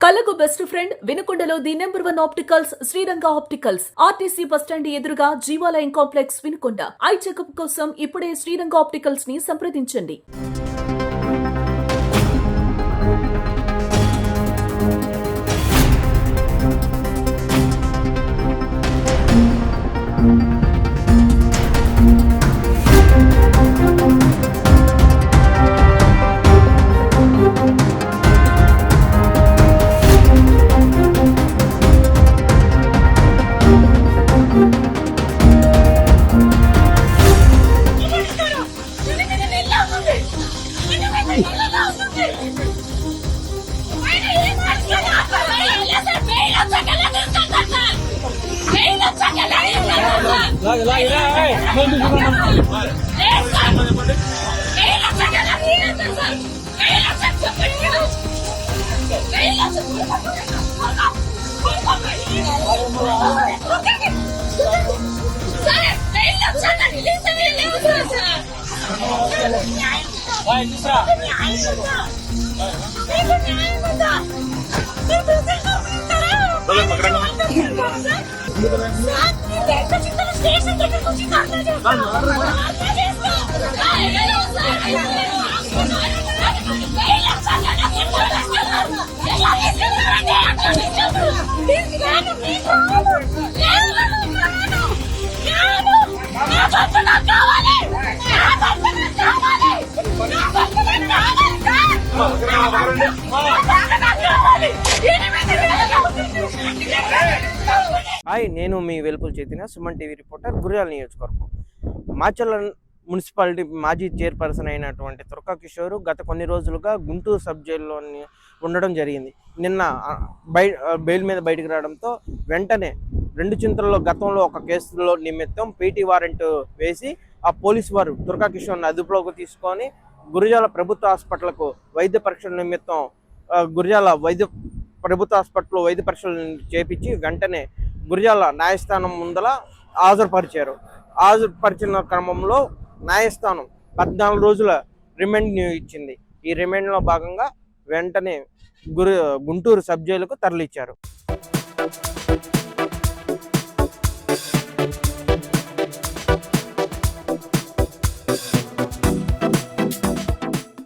కళ్ళకు best friend వినుకొండలో the number 1 opticals Sriranga opticals RTC bus stand ఎదురుగా Jeevalayam complex Vinukonda. Eye checkup కోసం ఇప్పుడే శ్రీరంగ ఆప్టికల్స్ ని సంప్రదించండి. హాయ్, నేను మీ వెలుపుల చైతన్య, సుమన్ టీవీ రిపోర్టర్, గుర్యాల నియోజకవర్గం. మాచర్ల మున్సిపాలిటీ మాజీ చైర్పర్సన్ అయినటువంటి తుర్కా కిషోర్ గత కొన్ని రోజులుగా గుంటూరు సబ్ జైల్లో ఉండడం జరిగింది. నిన్న బెయిల్ మీద బయటకు రావడంతో వెంటనే రెండు చింతల్లో గతంలో ఒక కేసులో నిమిత్తం పీటీ వారెంట్ వేసి ఆ పోలీసు వారు తుర్కా కిషోర్ని అదుపులోకి తీసుకొని గురజాల ప్రభుత్వ హాస్పిటల్కు వైద్య పరీక్షల నిమిత్తం గురజాల ప్రభుత్వ హాస్పిటల్లో వైద్య పరీక్షలు చేపించి వెంటనే గురజాల న్యాయస్థానం ముందల హాజరుపరిచిన క్రమంలో న్యాయస్థానం 14 రోజుల రిమాండ్ ఇచ్చింది. ఈ రిమాండ్లో భాగంగా వెంటనే గుంటూరు సబ్ జైలుకు తరలించారు.